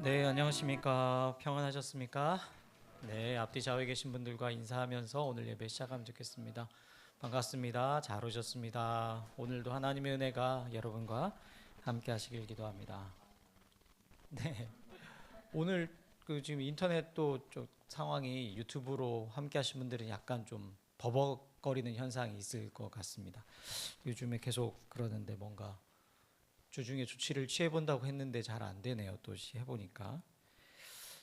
네, 안녕하십니까? 평안하셨습니까? 네, 앞뒤 좌우에 계신 분들과 인사하면서 오늘 예배 시작하면 좋겠습니다. 반갑습니다. 잘 오셨습니다. 오늘도 하나님의 은혜가 여러분과 함께 하시길 기도합니다. 네, 오늘 지금 인터넷도 좀 상황이 유튜브로 함께 하신 분들은 약간 좀 버벅거리는 현상이 있을 것 같습니다. 요즘에 계속 그러는데 뭔가 주중에 조치를 취해본다고 했는데 잘 안 되네요. 또 해보니까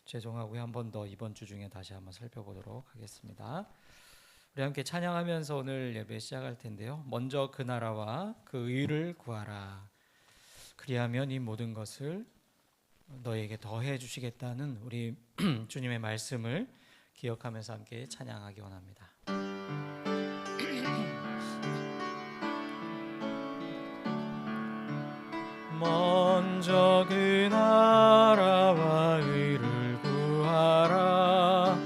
죄송하고요. 한 번 더 이번 주 중에 다시 한번 살펴보도록 하겠습니다. 우리 함께 찬양하면서 오늘 예배 시작할 텐데요. 먼저 그 나라와 그 의를 구하라. 그리하면 이 모든 것을 너에게 더해 주시겠다는 우리 주님의 말씀을 기억하면서 함께 찬양하기 원합니다. 먼저 그 나라와 의를 구하라.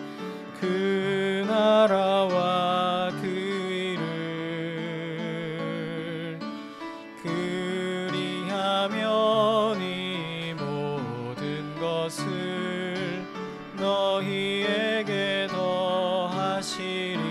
그 나라와 그 의를 그리하면 이 모든 것을 너희에게 더하시리라.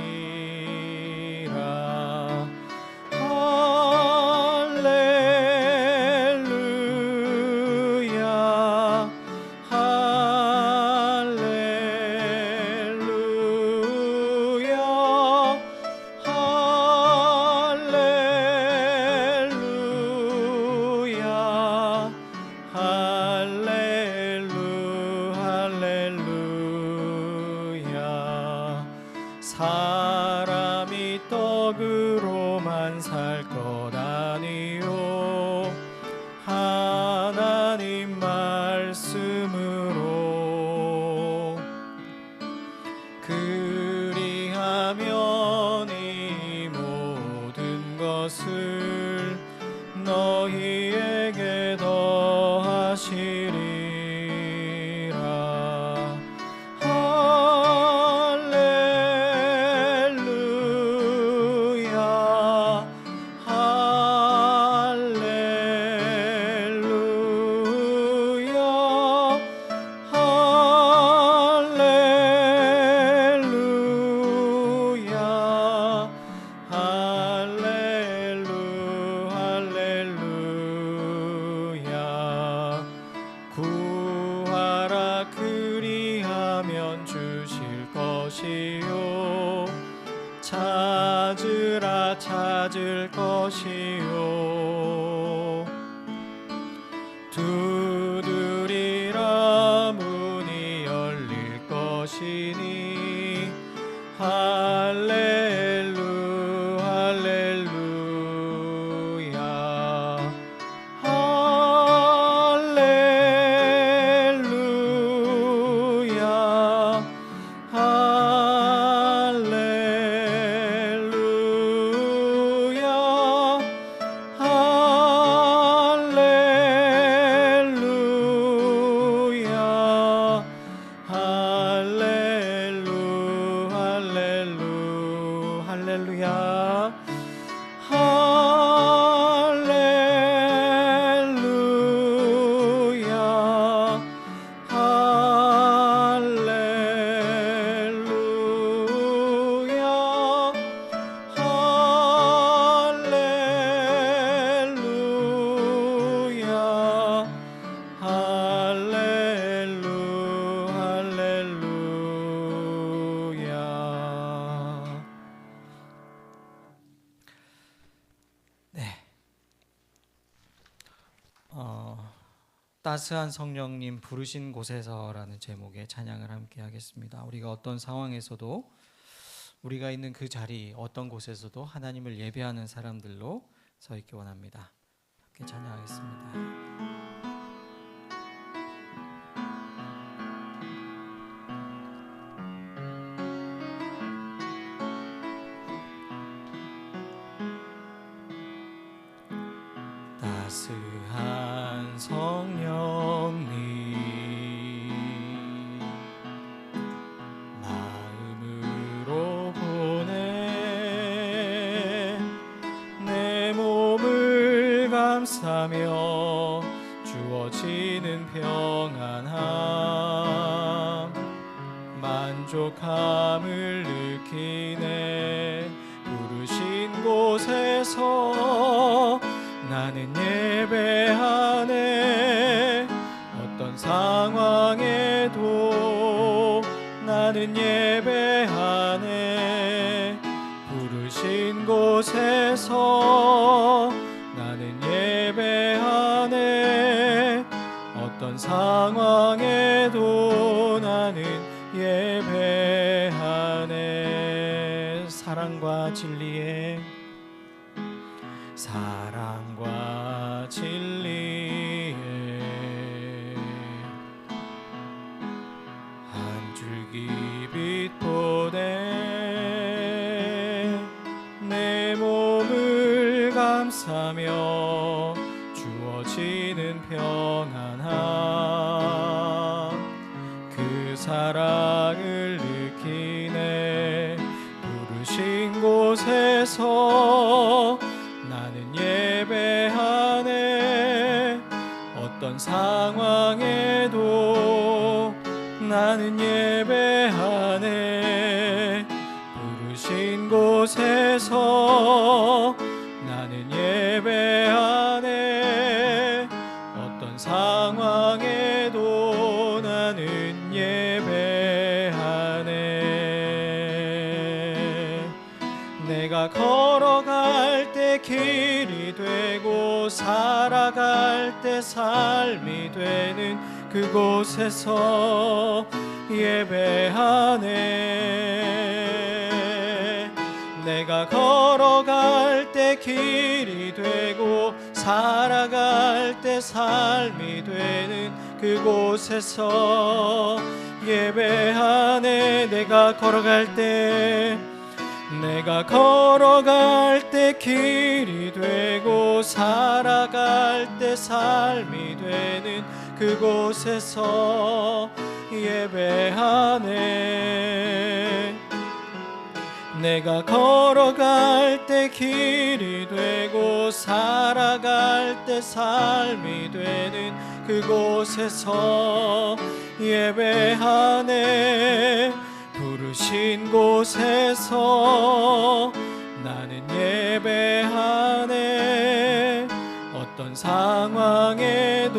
사람이 떡으로만 살 것 아니요 하나님 말씀으로 그리하면 이 모든 것을 너희에게 더하시리라. 구하라. 그리하면 주실 것이요 찾으라. 찾을 것이요 두드리라. 문이 열릴 것이니 할렐루야 따스한 성령님 부르신 곳에서라는 제목의 찬양을 함께 하겠습니다. 우리가 어떤 상황에서도 우리가 있는 그 자리 어떤 곳에서도 하나님을 예배하는 사람들로 서 있기 원합니다. 함께 찬양하겠습니다. 따스한 성령님 마음으로 보내 내 몸을 감싸며 주어지는 평안함 부족함을 느끼네. 부르신 곳에서 나는 예배하네. 어떤 상황에도 나는 예배하네. 부르신 곳에서 나는 예배하네. 어떤 상황에도 나는 예배하네. 사랑과 진리에 한 줄기 빛 보내 내 몸을 감싸며 주어지는 평안함, 그 사랑을 느끼네. 부르신 곳에서 나는 예배하네. 어떤 상황에도 나는 예배하네. 부르신 곳에서 나는 예배하네. 어떤 상황에도 나는 예배하네. 내가 걸어갈 때 길이 되고 살아갈 때 삶이 되는 그곳에서 예배하네. 내가 걸어갈 때 길이 되고 살아갈 때 삶이 되는 그곳에서 예배하네. 내가 걸어갈 때 길이 되고 살아갈 때 삶이 되는 그곳에서 예배하네. 내가 걸어갈 때 길이 되고 살아갈 때 삶이 되는 그곳에서 예배하네. 부르신 곳에서 나는 예배하네. 어떤 상황에도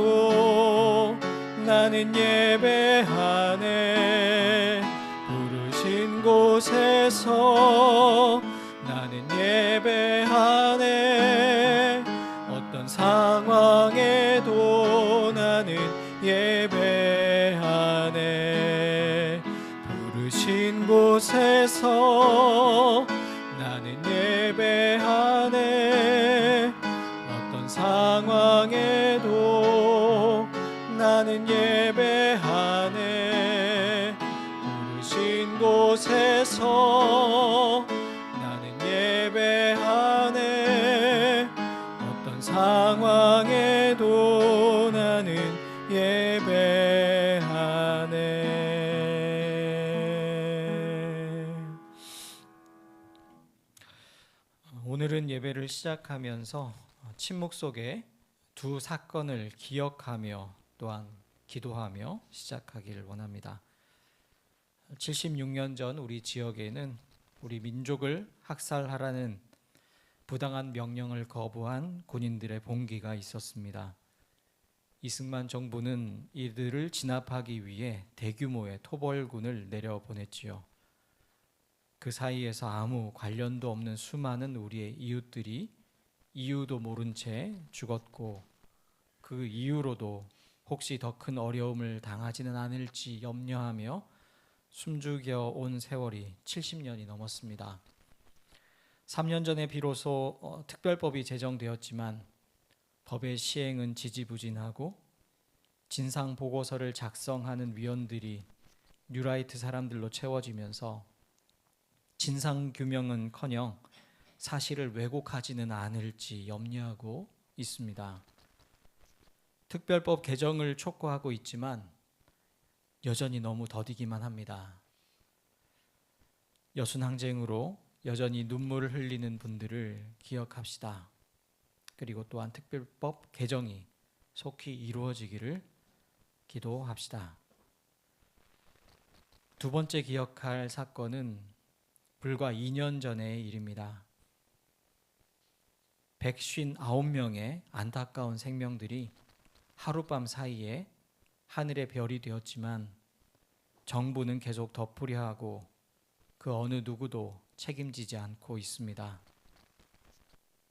나는 예배하네. 부르신 곳에서 나는 예배하네. 어떤 상황에도 나는 예배하네. 부르신 곳에서 나는 예배하네. 어떤 상황에도 나는 예배하네. 부르신 곳에서 나는 예배하네. 어떤 상황에도 나는 예배하네. 오늘은 예배를 시작하면서 침묵 속에 두 사건을 기억하며 또한 기도하며 시작하기를 원합니다. 76년 전 우리 지역에는 우리 민족을 학살하라는 부당한 명령을 거부한 군인들의 봉기가 있었습니다. 이승만 정부는 이들을 진압하기 위해 대규모의 토벌군을 내려보냈지요. 그 사이에서 아무 관련도 없는 수많은 우리의 이웃들이 이유도 모른 채 죽었고, 그 이후로도 혹시 더 큰 어려움을 당하지는 않을지 염려하며 숨죽여 온 세월이 70년이 넘었습니다. 3년 전에 비로소 특별법이 제정되었지만 법의 시행은 지지부진하고 진상 보고서를 작성하는 위원들이 뉴라이트 사람들로 채워지면서 진상 규명은커녕 사실을 왜곡하지는 않을지 염려하고 있습니다. 특별법 개정을 촉구하고 있지만 여전히 너무 더디기만 합니다. 여순항쟁으로 여전히 눈물을 흘리는 분들을 기억합시다. 그리고 또한 특별법 개정이 속히 이루어지기를 기도합시다. 두 번째 기억할 사건은 불과 2년 전의 일입니다. 159명의 안타까운 생명들이 하룻밤 사이에 하늘의 별이 되었지만 정부는 계속 덮으려 하고 그 어느 누구도 책임지지 않고 있습니다.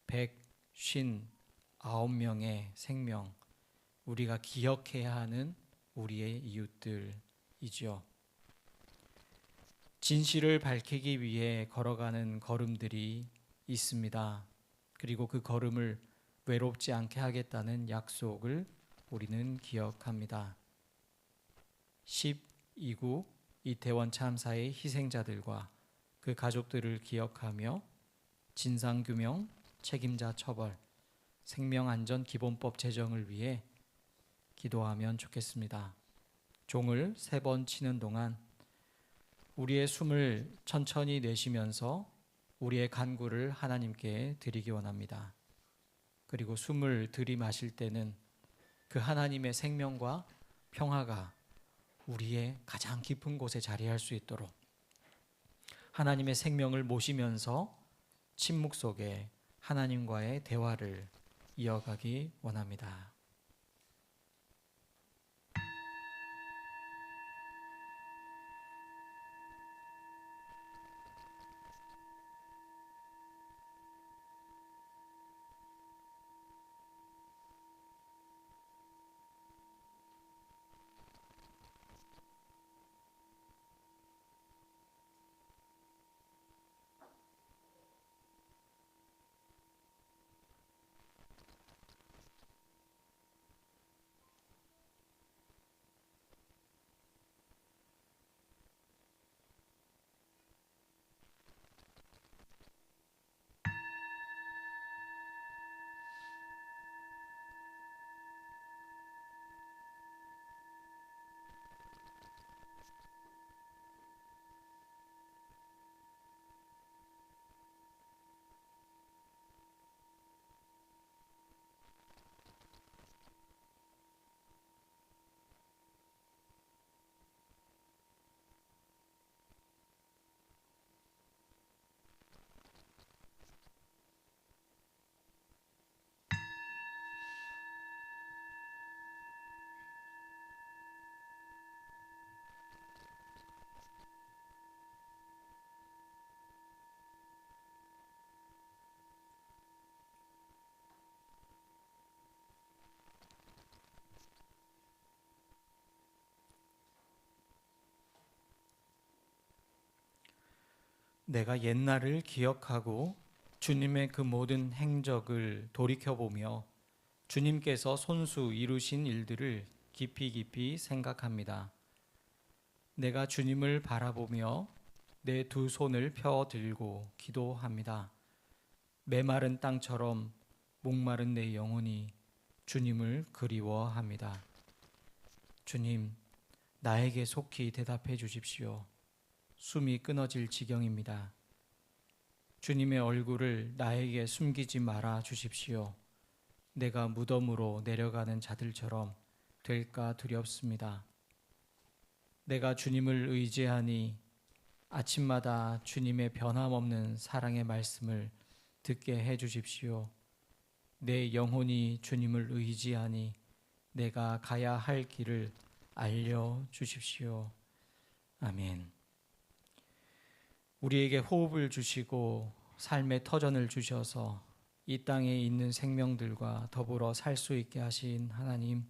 159명의 생명, 우리가 기억해야 하는 우리의 이웃들이지요. 진실을 밝히기 위해 걸어가는 걸음들이 있습니다. 그리고 그 걸음을 외롭지 않게 하겠다는 약속을 우리는 기억합니다. 12구 이태원 참사의 희생자들과 그 가족들을 기억하며 진상규명, 책임자 처벌, 생명안전기본법 제정을 위해 기도하면 좋겠습니다. 종을 3번 치는 동안 우리의 숨을 천천히 내쉬면서 우리의 간구를 하나님께 드리기 원합니다. 그리고 숨을 들이마실 때는 그 하나님의 생명과 평화가 우리의 가장 깊은 곳에 자리할 수 있도록 하나님의 생명을 모시면서 침묵 속에 하나님과의 대화를 이어가기 원합니다. 내가 옛날을 기억하고 주님의 그 모든 행적을 돌이켜보며 주님께서 손수 이루신 일들을 깊이 생각합니다. 내가 주님을 바라보며 내 두 손을 펴 들고 기도합니다. 메마른 땅처럼 목마른 내 영혼이 주님을 그리워합니다. 주님, 나에게 속히 대답해 주십시오. 숨이 끊어질 지경입니다. 주님의 얼굴을 나에게 숨기지 말아 주십시오. 내가 무덤으로 내려가는 자들처럼 될까 두렵습니다. 내가 주님을 의지하니 아침마다 주님의 변함없는 사랑의 말씀을 듣게 해 주십시오. 내 영혼이 주님을 의지하니 내가 가야 할 길을 알려 주십시오. 아멘. 우리에게 호흡을 주시고 삶의 터전을 주셔서 이 땅에 있는 생명들과 더불어 살 수 있게 하신 하나님,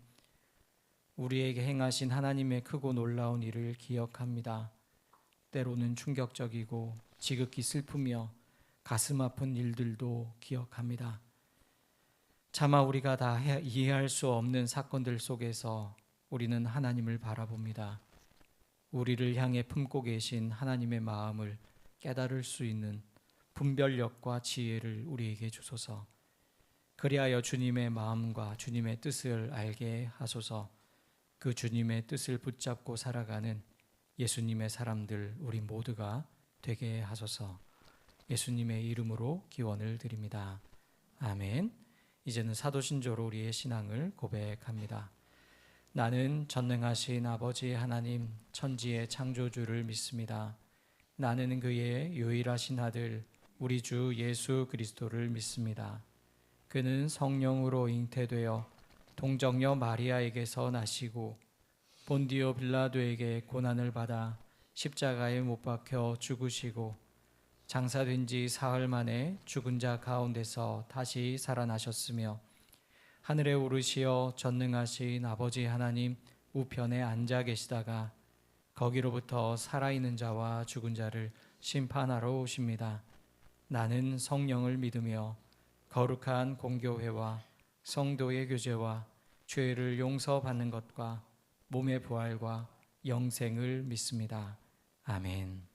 우리에게 행하신 하나님의 크고 놀라운 일을 기억합니다. 때로는 충격적이고 지극히 슬프며 가슴 아픈 일들도 기억합니다. 차마 우리가 다 이해할 수 없는 사건들 속에서 우리는 하나님을 바라봅니다. 우리를 향해 품고 계신 하나님의 마음을 깨달을 수 있는 분별력과 지혜를 우리에게 주소서. 그리하여 주님의 마음과 주님의 뜻을 알게 하소서. 그 주님의 뜻을 붙잡고 살아가는 예수님의 사람들 우리 모두가 되게 하소서. 예수님의 이름으로 기원을 드립니다. 아멘. 이제는 사도신조로 우리의 신앙을 고백합니다. 나는 전능하신 아버지 하나님 천지의 창조주를 믿습니다. 나는 그의 유일하신 아들 우리 주 예수 그리스도를 믿습니다. 그는 성령으로 잉태되어 동정녀 마리아에게서 나시고 본디오 빌라도에게 고난을 받아 십자가에 못 박혀 죽으시고 장사된 지 사흘 만에 죽은 자 가운데서 다시 살아나셨으며 하늘에 오르시어 전능하신 아버지 하나님 우편에 앉아 계시다가 거기로부터 살아있는 자와 죽은 자를 심판하러 오십니다. 나는 성령을 믿으며 거룩한 공교회와 성도의 교제와 죄를 용서받는 것과 몸의 부활과 영생을 믿습니다. 아멘.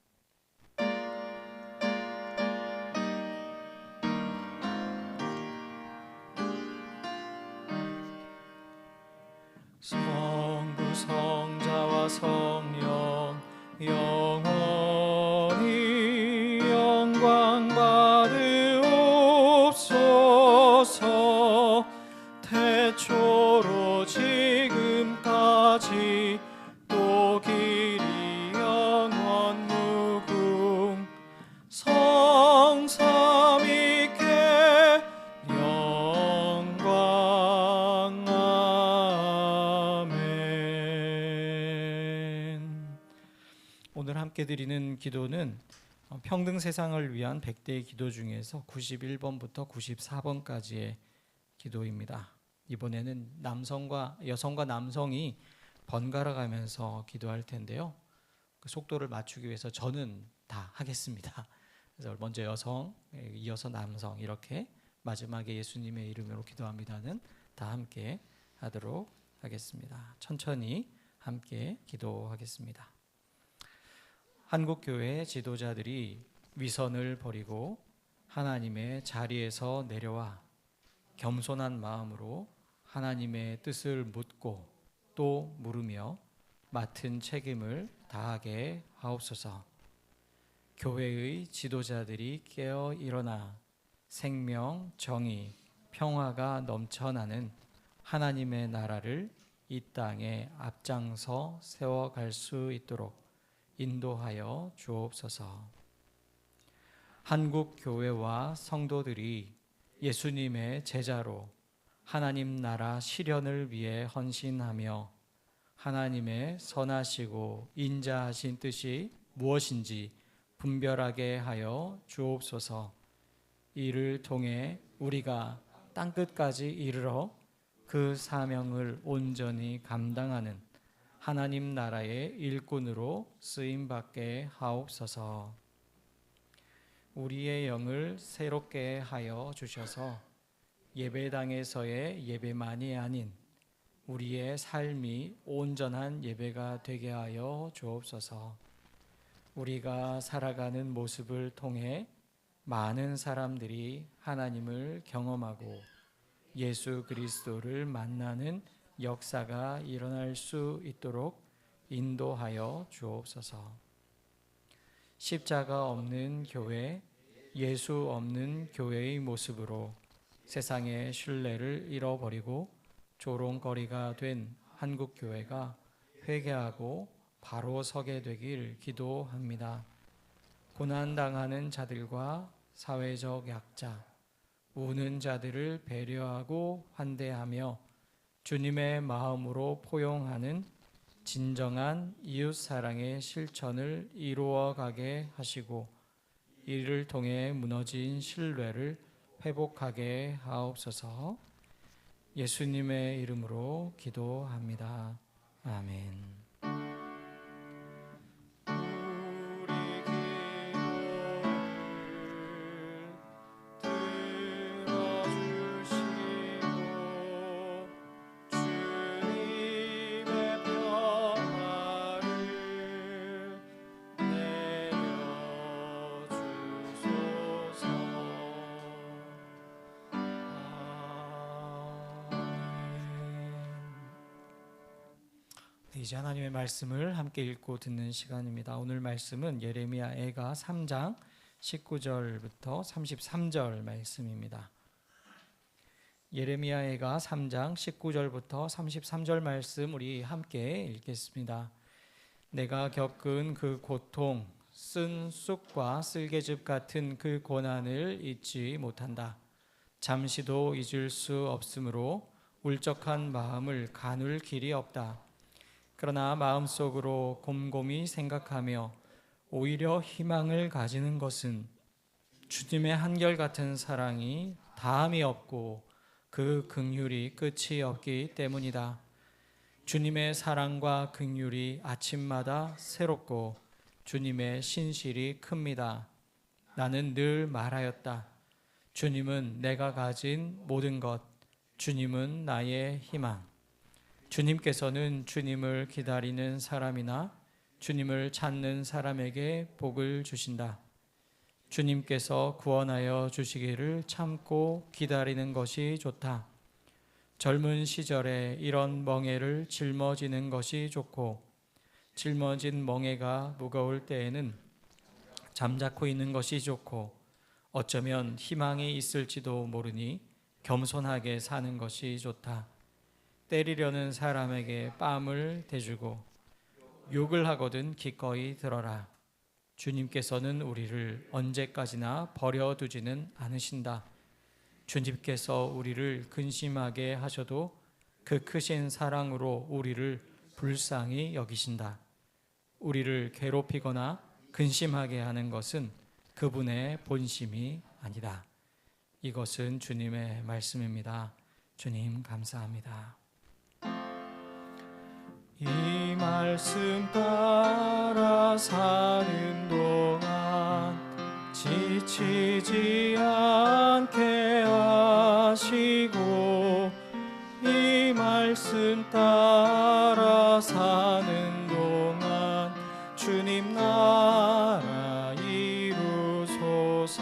성부 성자와 성령 영원히 영광 받으옵소서. 태초로 지금까지 또 길이 영원 무궁 성삼위께 영광. 아멘. 오늘 함께 드리는 기도는 평등 세상을 위한 100대의 기도 중에서 91번부터 94번까지의 기도입니다. 이번에는 여성과 남성이 번갈아 가면서 기도할 텐데요. 그 속도를 맞추기 위해서 저는 다 하겠습니다. 그래서 먼저 여성, 이어서 남성 이렇게 마지막에 예수님의 이름으로 기도합니다는 다 함께 하도록 하겠습니다. 천천히 함께 기도하겠습니다. 한국교회 지도자들이 위선을 버리고 하나님의 자리에서 내려와 겸손한 마음으로 하나님의 뜻을 묻고 또 물으며 맡은 책임을 다하게 하옵소서. 교회의 지도자들이 깨어 일어나 생명, 정의, 평화가 넘쳐나는 하나님의 나라를 이 땅에 앞장서 세워갈 수 있도록 인도하여 주옵소서. 한국 교회와 성도들이 예수님의 제자로 하나님 나라 실현을 위해 헌신하며 하나님의 선하시고 인자하신 뜻이 무엇인지 분별하게 하여 주옵소서. 이를 통해 우리가 땅끝까지 이르러 그 사명을 온전히 감당하는 하나님 나라의 일꾼으로 쓰임받게 하옵소서. 우리의 영을 새롭게 하여 주셔서 예배당에서의 예배만이 아닌 우리의 삶이 온전한 예배가 되게 하여 주옵소서. 우리가 살아가는 모습을 통해 많은 사람들이 하나님을 경험하고 예수 그리스도를 만나는 역사가 일어날 수 있도록 인도하여 주옵소서. 십자가 없는 교회, 예수 없는 교회의 모습으로 세상의 신뢰를 잃어버리고 조롱거리가 된 한국교회가 회개하고 바로 서게 되길 기도합니다. 고난당하는 자들과 사회적 약자, 우는 자들을 배려하고 환대하며 주님의 마음으로 포용하는 진정한 이웃사랑의 실천을 이루어가게 하시고 이를 통해 무너진 신뢰를 회복하게 하옵소서. 예수님의 이름으로 기도합니다. 아멘. 이제 하나님의 말씀을 함께 읽고 듣는 시간입니다. 오늘 말씀은 예레미야 애가 3장 19절부터 33절 말씀입니다. 예레미야가 3장 19절부터 33절 말씀 우리 함께 읽겠습니다. 내가 겪은 그 고통, 쓴 쑥과 쓸개즙 같은 그 고난을 잊지 못한다. 잠시도 잊을 수 없으므로 울적한 마음을 가눌 길이 없다. 그러나 마음속으로 곰곰이 생각하며 오히려 희망을 가지는 것은 주님의 한결같은 사랑이 다함이 없고 그 긍휼이 끝이 없기 때문이다. 주님의 사랑과 긍휼이 아침마다 새롭고 주님의 신실이 큽니다. 나는 늘 말하였다. 주님은 내가 가진 모든 것, 주님은 나의 희망. 주님께서는 주님을 기다리는 사람이나 주님을 찾는 사람에게 복을 주신다. 주님께서 구원하여 주시기를 참고 기다리는 것이 좋다. 젊은 시절에 이런 멍에를 짊어지는 것이 좋고 짊어진 멍에가 무거울 때에는 잠자코 있는 것이 좋고 어쩌면 희망이 있을지도 모르니 겸손하게 사는 것이 좋다. 때리려는 사람에게 뺨을 대주고 욕을 하거든 기꺼이 들어라. 주님께서는 우리를 언제까지나 버려두지는 않으신다. 주님께서 우리를 근심하게 하셔도 그 크신 사랑으로 우리를 불쌍히 여기신다. 우리를 괴롭히거나 근심하게 하는 것은 그분의 본심이 아니다. 이것은 주님의 말씀입니다. 주님 감사합니다. 이 말씀 따라 사는 동안 지치지 않게 하시고 이 말씀 따라 사는 동안 주님 나라 이루소서.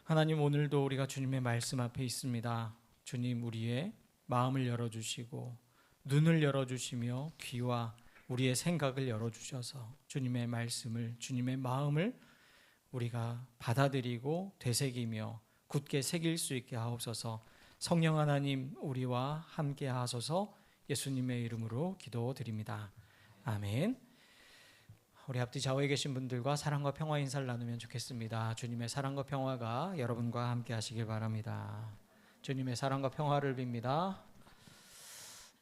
하나님, 오늘도 우리가 주님의 말씀 앞에 있습니다. 주님, 우리의 마음을 열어주시고 눈을 열어주시며 귀와 우리의 생각을 열어주셔서 주님의 말씀을, 주님의 마음을 우리가 받아들이고 되새기며 굳게 새길 수 있게 하옵소서. 성령 하나님, 우리와 함께 하소서. 예수님의 이름으로 기도드립니다. 아멘. 우리 앞뒤 좌우에 계신 분들과 사랑과 평화 인사를 나누면 좋겠습니다. 주님의 사랑과 평화가 여러분과 함께 하시길 바랍니다. 주님의 사랑과 평화를 빕니다.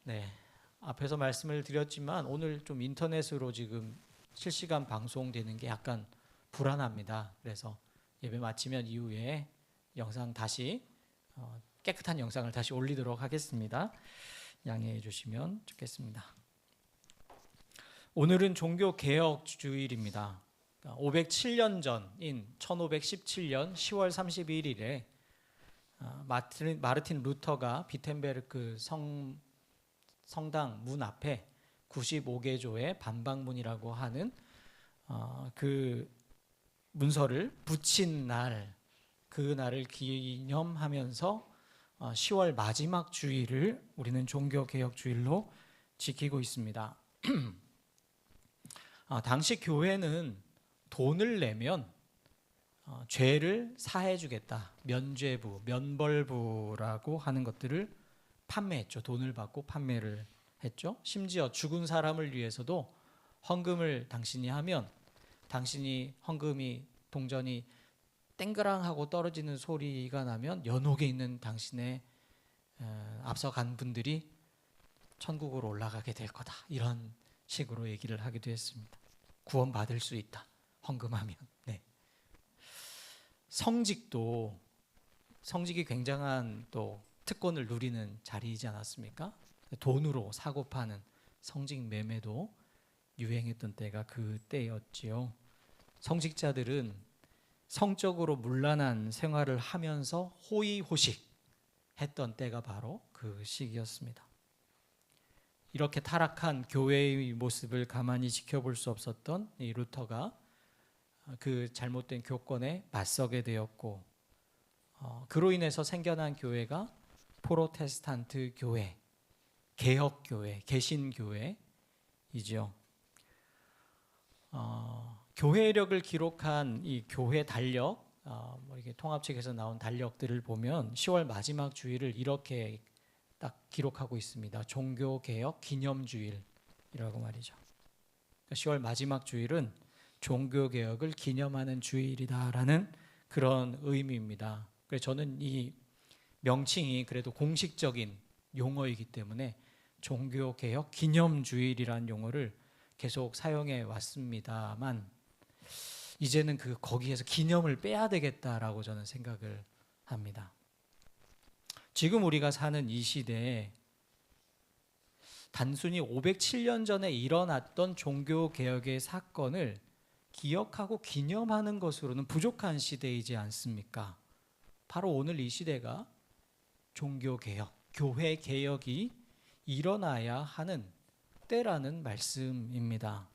네, 앞에서 말씀을 드렸지만 오늘 좀 인터넷으로 지금 실시간 방송되는 게 약간 불안합니다. 그래서 예배 마치면 이후에 영상 다시 깨끗한 영상을 다시 올리도록 하겠습니다. 양해해 주시면 좋겠습니다. 오늘은 종교개혁 주일입니다. 507년 전인 1517년 10월 31일에 마르틴 루터가 비텐베르크 성당 문 앞에 95개조의 반박문이라고 하는 그 문서를 붙인 날, 그 날을 기념하면서 10월 마지막 주일을 우리는 종교개혁 주일로 지키고 있습니다. 당시 교회는 돈을 내면 죄를 사해 주겠다. 면죄부, 면벌부라고 하는 것들을 판매했죠. 돈을 받고 판매를 했죠. 심지어 죽은 사람을 위해서도 헌금을 당신이 하면 당신이 헌금이 동전이 땡그랑하고 떨어지는 소리가 나면 연옥에 있는 당신의 앞서간 분들이 천국으로 올라가게 될 거다. 이런 식으로 얘기를 하기도 했습니다. 구원받을 수 있다. 헌금하면. 네. 성직이 굉장한 또 특권을 누리는 자리이지 않았습니까? 돈으로 사고 파는 성직 매매도 유행했던 때가 그 때였지요. 성직자들은 성적으로 문란한 생활을 하면서 호의호식 했던 때가 바로 그 시기였습니다. 이렇게 타락한 교회의 모습을 가만히 지켜볼 수 없었던 이 루터가 그 잘못된 교권에 맞서게 되었고, 그로 인해서 생겨난 교회가 프로테스탄트 교회, 개혁교회, 개신교회이죠. 교회력을 기록한 이 교회 달력 뭐 이게 통합책에서 나온 달력들을 보면 10월 마지막 주일을 이렇게 딱 기록하고 있습니다. 종교개혁 기념주일이라고 말이죠. 10월 마지막 주일은 종교개혁을 기념하는 주일이다라는 그런 의미입니다. 그래서 저는 이 명칭이 그래도 공식적인 용어이기 때문에 종교개혁 기념주일이라는 용어를 계속 사용해 왔습니다만 이제는 거기에서 기념을 빼야 되겠다라고 저는 생각을 합니다. 지금 우리가 사는 이 시대에 단순히 507년 전에 일어났던 종교개혁의 사건을 기억하고 기념하는 것으로는 부족한 시대이지 않습니까? 바로 오늘 이 시대가 종교개혁, 교회개혁이 일어나야 하는 때라는 말씀입니다.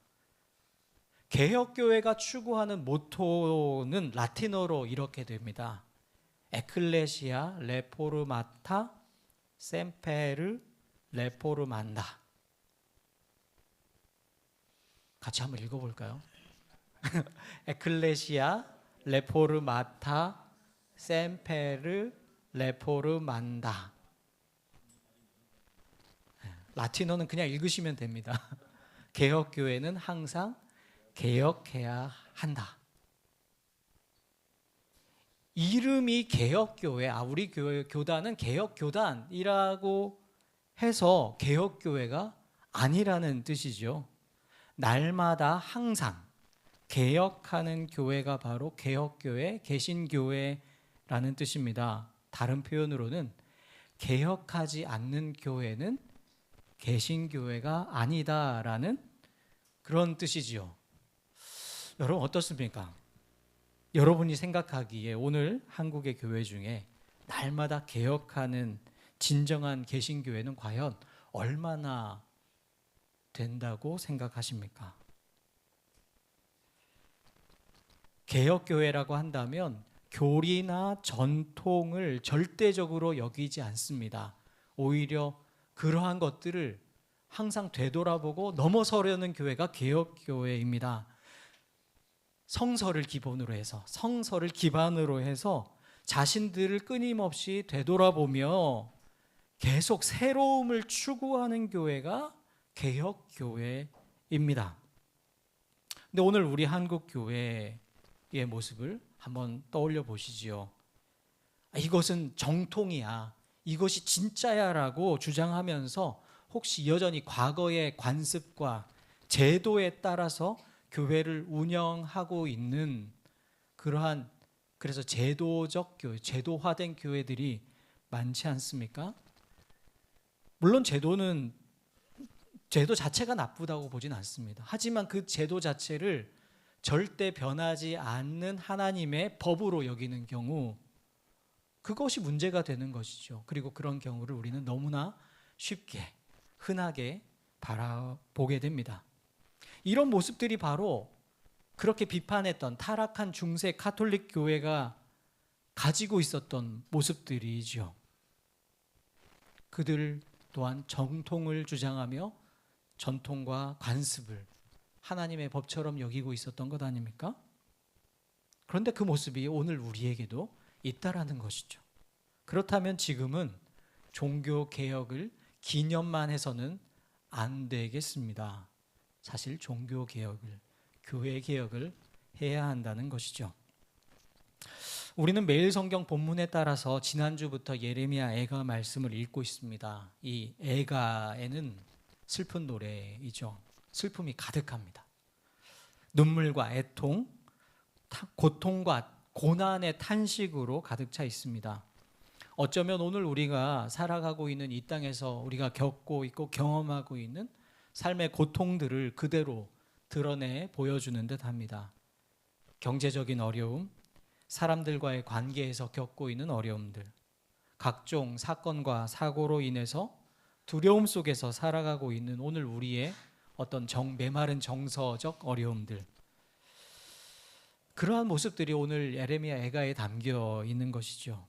개혁교회가 추구하는 모토는 라틴어로 이렇게 됩니다. 에클레시아 레포르마타 셈페르 레포르만다. 같이 한번 읽어볼까요? 에클레시아 레포르마타 셈페르 레포르만다. 라틴어는 그냥 읽으시면 됩니다. 개혁교회는 항상 개혁해야 한다. 이름이 개혁교회, 우리 교단은 개혁교단이라고 해서 개혁교회가 아니라는 뜻이죠. 날마다 항상 개혁하는 교회가 바로 개혁교회, 개신교회라는 뜻입니다. 다른 표현으로는 개혁하지 않는 교회는 개신교회가 아니다라는 그런 뜻이지요. 여러분 어떻습니까? 여러분이 생각하기에 오늘 한국의 교회 중에 날마다 개혁하는 진정한 개신교회는 과연 얼마나 된다고 생각하십니까? 개혁교회라고 한다면 교리나 전통을 절대적으로 여기지 않습니다. 오히려 그러한 것들을 항상 되돌아보고 넘어서려는 교회가 개혁교회입니다. 성서를 기본으로 해서, 성서를 기반으로 해서 자신들을 끊임없이 되돌아보며 계속 새로움을 추구하는 교회가 개혁교회입니다. 근데 오늘 우리 한국 교회의 모습을 한번 떠올려 보시지요. 이것은 정통이야, 이것이 진짜야 라고 주장하면서 혹시 여전히 과거의 관습과 제도에 따라서 교회를 운영하고 있는 그러한, 그래서 제도적 교회, 제도화된 교회들이 많지 않습니까? 물론 제도 자체가 나쁘다고 보진 않습니다. 하지만 그 제도 자체를 절대 변하지 않는 하나님의 법으로 여기는 경우, 그것이 문제가 되는 것이죠. 그리고 그런 경우를 우리는 너무나 쉽게, 흔하게 바라보게 됩니다. 이런 모습들이 바로 그렇게 비판했던 타락한 중세 가톨릭 교회가 가지고 있었던 모습들이죠. 그들 또한 정통을 주장하며 전통과 관습을 하나님의 법처럼 여기고 있었던 것 아닙니까? 그런데 그 모습이 오늘 우리에게도 있다라는 것이죠. 그렇다면 지금은 종교 개혁을 기념만 해서는 안 되겠습니다. 사실 종교 개혁을, 교회 개혁을 해야 한다는 것이죠. 우리는 매일 성경 본문에 따라서 지난주부터 예레미야 애가 말씀을 읽고 있습니다. 이 애가에는 슬픈 노래이죠. 슬픔이 가득합니다. 눈물과 애통, 고통과 고난의 탄식으로 가득 차 있습니다. 어쩌면 오늘 우리가 살아가고 있는 이 땅에서 우리가 겪고 있고 경험하고 있는 삶의 고통들을 그대로 드러내 보여주는 듯 합니다. 경제적인 어려움, 사람들과의 관계에서 겪고 있는 어려움들, 각종 사건과 사고로 인해서 두려움 속에서 살아가고 있는 오늘 우리의 어떤 메마른 정서적 어려움들, 그러한 모습들이 오늘 예레미야 애가에 담겨 있는 것이죠.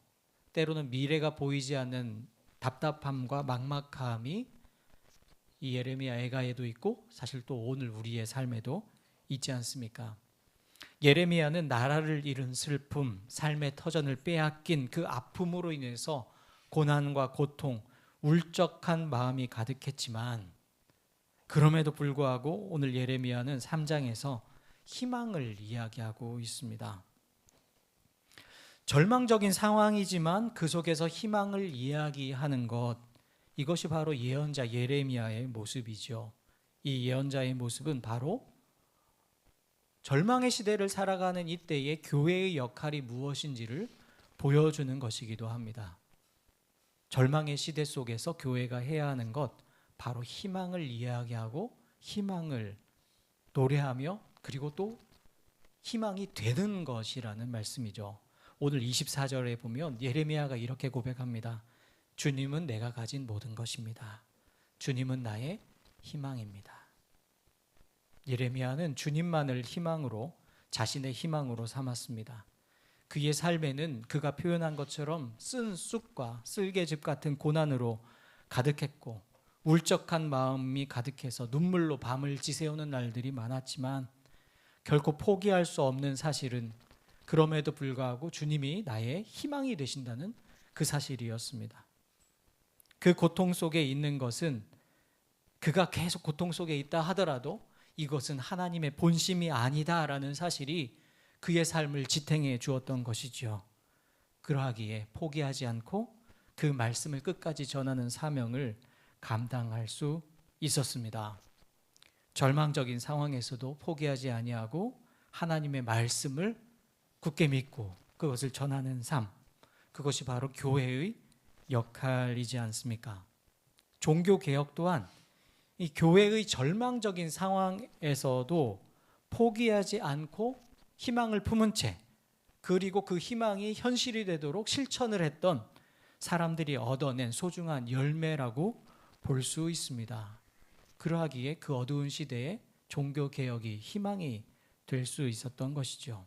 때로는 미래가 보이지 않는 답답함과 막막함이 이 예레미야 애가에도 있고 사실 또 오늘 우리의 삶에도 있지 않습니까? 예레미야는 나라를 잃은 슬픔, 삶의 터전을 빼앗긴 그 아픔으로 인해서 고난과 고통, 울적한 마음이 가득했지만 그럼에도 불구하고 오늘 예레미야는 3장에서 희망을 이야기하고 있습니다. 절망적인 상황이지만 그 속에서 희망을 이야기하는 것, 이것이 바로 예언자 예레미야의 모습이죠. 이 예언자의 모습은 바로 절망의 시대를 살아가는 이때의 교회의 역할이 무엇인지를 보여주는 것이기도 합니다. 절망의 시대 속에서 교회가 해야 하는 것, 바로 희망을 이야기하고 희망을 노래하며 그리고 또 희망이 되는 것이라는 말씀이죠. 오늘 24절에 보면 예레미야가 이렇게 고백합니다. 주님은 내가 가진 모든 것입니다. 주님은 나의 희망입니다. 예레미야는 주님만을 희망으로, 자신의 희망으로 삼았습니다. 그의 삶에는 그가 표현한 것처럼 쓴 쑥과 쓸개즙 같은 고난으로 가득했고 울적한 마음이 가득해서 눈물로 밤을 지새우는 날들이 많았지만 결코 포기할 수 없는 사실은 그럼에도 불구하고 주님이 나의 희망이 되신다는 그 사실이었습니다. 그 고통 속에 있는 것은 그가 계속 고통 속에 있다 하더라도 이것은 하나님의 본심이 아니다라는 사실이 그의 삶을 지탱해 주었던 것이죠. 그러하기에 포기하지 않고 그 말씀을 끝까지 전하는 사명을 감당할 수 있었습니다. 절망적인 상황에서도 포기하지 아니하고 하나님의 말씀을 굳게 믿고 그것을 전하는 삶, 그것이 바로 교회의 역할이지 않습니까? 종교개혁 또한 이 교회의 절망적인 상황에서도 포기하지 않고 희망을 품은 채, 그리고 그 희망이 현실이 되도록 실천을 했던 사람들이 얻어낸 소중한 열매라고 볼 수 있습니다. 그러하기에 그 어두운 시대에 종교개혁이 희망이 될 수 있었던 것이죠.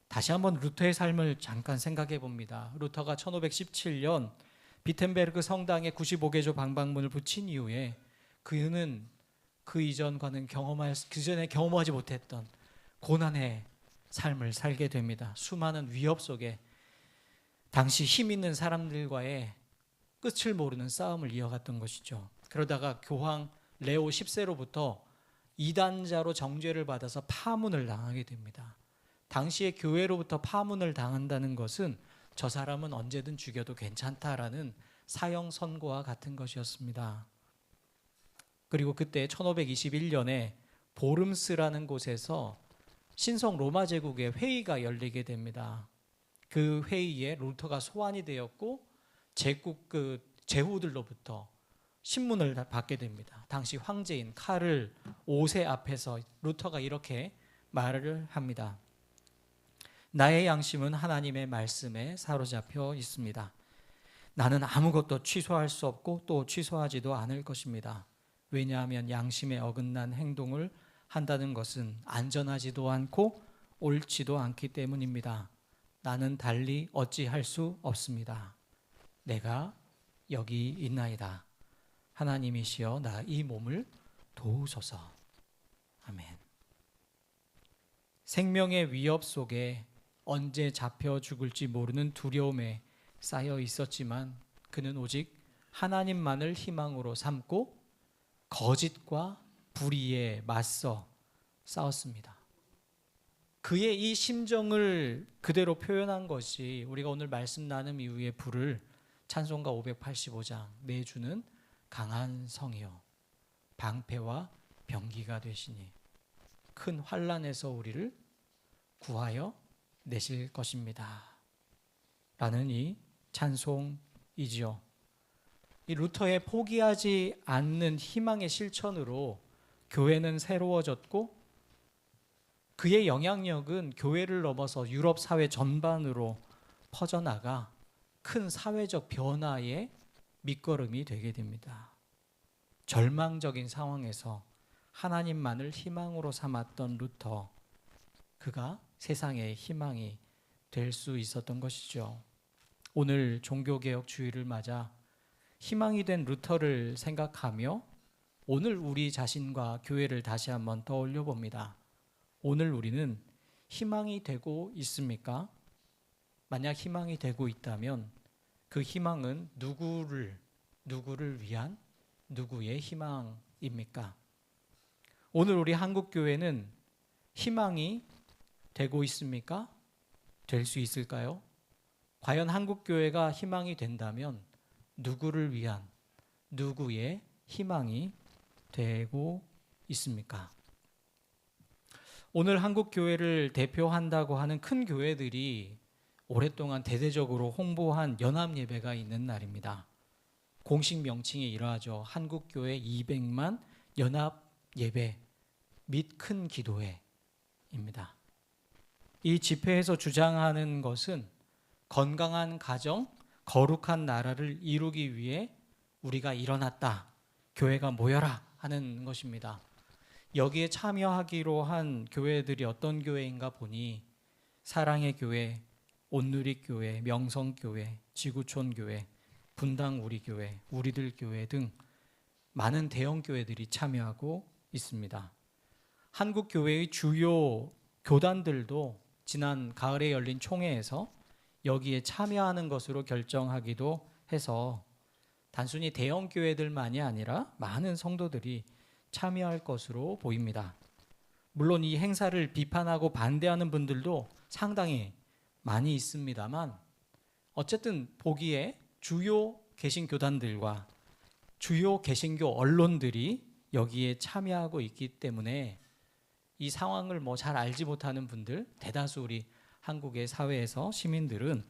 다시 한번 루터의 삶을 잠깐 생각해 봅니다. 루터가 1517년 비텐베르크 성당에 95개조 방방문을 붙인 이후에 그는 그 이전과는 그 전에 경험하지 못했던 고난의 삶을 살게 됩니다. 수많은 위협 속에 당시 힘 있는 사람들과의 끝을 모르는 싸움을 이어갔던 것이죠. 그러다가 교황 레오 10세로부터 이단자로 정죄를 받아서 파문을 당하게 됩니다. 당시의 교회로부터 파문을 당한다는 것은 저 사람은 언제든 죽여도 괜찮다라는 사형 선고와 같은 것이었습니다. 그리고 그때 1521년에 보름스라는 곳에서 신성 로마 제국의 회의가 열리게 됩니다. 그 회의에 루터가 소환이 되었고 제국 제후들로부터 신문을 받게 됩니다. 당시 황제인 카를 5세 앞에서 루터가 이렇게 말을 합니다. 나의 양심은 하나님의 말씀에 사로잡혀 있습니다. 나는 아무것도 취소할 수 없고 또 취소하지도 않을 것입니다. 왜냐하면 양심에 어긋난 행동을 한다는 것은 안전하지도 않고 옳지도 않기 때문입니다. 나는 달리 어찌할 수 없습니다. 내가 여기 있나이다. 하나님이시여 나 이 몸을 도우소서. 아멘. 생명의 위협 속에 언제 잡혀 죽을지 모르는 두려움에 쌓여 있었지만 그는 오직 하나님만을 희망으로 삼고 거짓과 불의에 맞서 싸웠습니다. 그의 이 심정을 그대로 표현한 것이 우리가 오늘 말씀 나눔 이후에 부를 찬송가 585장 내주는 강한 성이여 방패와 병기가 되시니 큰 환난에서 우리를 구하여 내실 것입니다. 라는 이 찬송이지요. 이 루터의 포기하지 않는 희망의 실천으로 교회는 새로워졌고 그의 영향력은 교회를 넘어서 유럽 사회 전반으로 퍼져나가 큰 사회적 변화의 밑거름이 되게 됩니다. 절망적인 상황에서 하나님만을 희망으로 삼았던 루터, 그가 세상의 희망이 될 수 있었던 것이죠. 오늘 종교개혁 주일을 맞아 희망이 된 루터를 생각하며 오늘 우리 자신과 교회를 다시 한번 떠올려 봅니다. 오늘 우리는 희망이 되고 있습니까? 만약 희망이 되고 있다면 그 희망은 누구를 위한 누구의 희망입니까? 오늘 우리 한국교회는 희망이 되고 있습니까? 될 수 있을까요? 과연 한국교회가 희망이 된다면 누구를 위한 누구의 희망이 되고 있습니까? 오늘 한국교회를 대표한다고 하는 큰 교회들이 오랫동안 대대적으로 홍보한 연합예배가 있는 날입니다. 공식 명칭이 이러하죠. 한국교회 200만 연합예배 및 큰 기도회입니다. 이 집회에서 주장하는 것은 건강한 가정, 거룩한 나라를 이루기 위해 우리가 일어났다. 교회가 모여라 하는 것입니다. 여기에 참여하기로 한 교회들이 어떤 교회인가 보니 사랑의 교회, 온누리교회, 명성교회, 지구촌교회, 분당 우리교회, 우리들 교회 등 많은 대형 교회들이 참여하고 있습니다. 한국 교회의 주요 교단들도 지난 가을에 열린 총회에서 여기에 참여하는 것으로 결정하기도 해서 단순히 대형 교회들만이 아니라 많은 성도들이 참여할 것으로 보입니다. 물론 이 행사를 비판하고 반대하는 분들도 상당히 많이 있습니다만 어쨌든 보기에 주요 개신교단들과 주요 개신교 언론들이 여기에 참여하고 있기 때문에 이 상황을 잘 알지 못하는 분들, 대다수 우리 한국의 사회에서 시민들은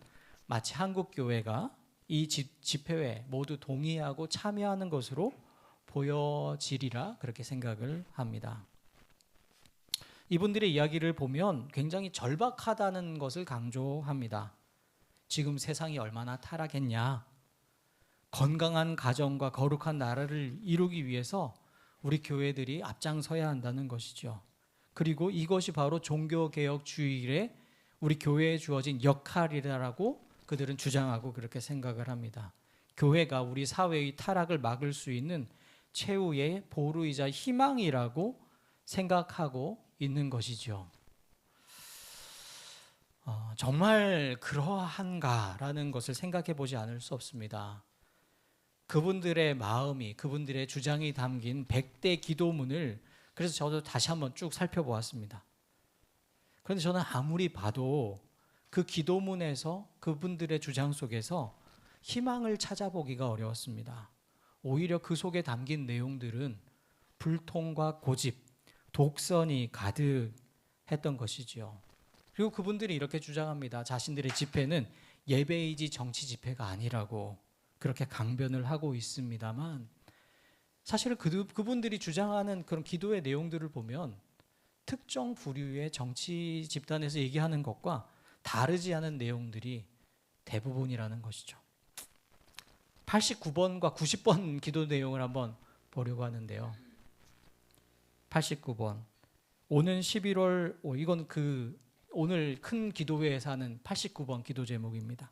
마치 한국 교회가 이 집회에 모두 동의하고 참여하는 것으로 보여지리라 그렇게 생각을 합니다. 이분들의 이야기를 보면 굉장히 절박하다는 것을 강조합니다. 지금 세상이 얼마나 타락했냐. 건강한 가정과 거룩한 나라를 이루기 위해서 우리 교회들이 앞장서야 한다는 것이죠. 그리고 이것이 바로 종교개혁주의의 우리 교회에 주어진 역할이라고 그들은 주장하고 그렇게 생각을 합니다. 교회가 우리 사회의 타락을 막을 수 있는 최후의 보루이자 희망이라고 생각하고 있는 것이죠. 정말 그러한가라는 것을 생각해 보지 않을 수 없습니다. 그분들의 마음이, 그분들의 주장이 담긴 100대 기도문을 그래서 저도 다시 한번 쭉 살펴보았습니다. 그런데 저는 아무리 봐도 그 기도문에서 그분들의 주장 속에서 희망을 찾아보기가 어려웠습니다. 오히려 그 속에 담긴 내용들은 불통과 고집, 독선이 가득했던 것이죠. 그리고 그분들이 이렇게 주장합니다. 자신들의 집회는 예배이지 정치 집회가 아니라고 그렇게 강변을 하고 있습니다만 사실은 그분들이 주장하는 그런 기도의 내용들을 보면 특정 부류의 정치 집단에서 얘기하는 것과 다르지 않은 내용들이 대부분이라는 것이죠. 89번과 90번 기도 내용을 한번 보려고 하는데요. 89번. 오는 11월, 이건 오늘 큰 기도회에서 하는 89번 기도 제목입니다.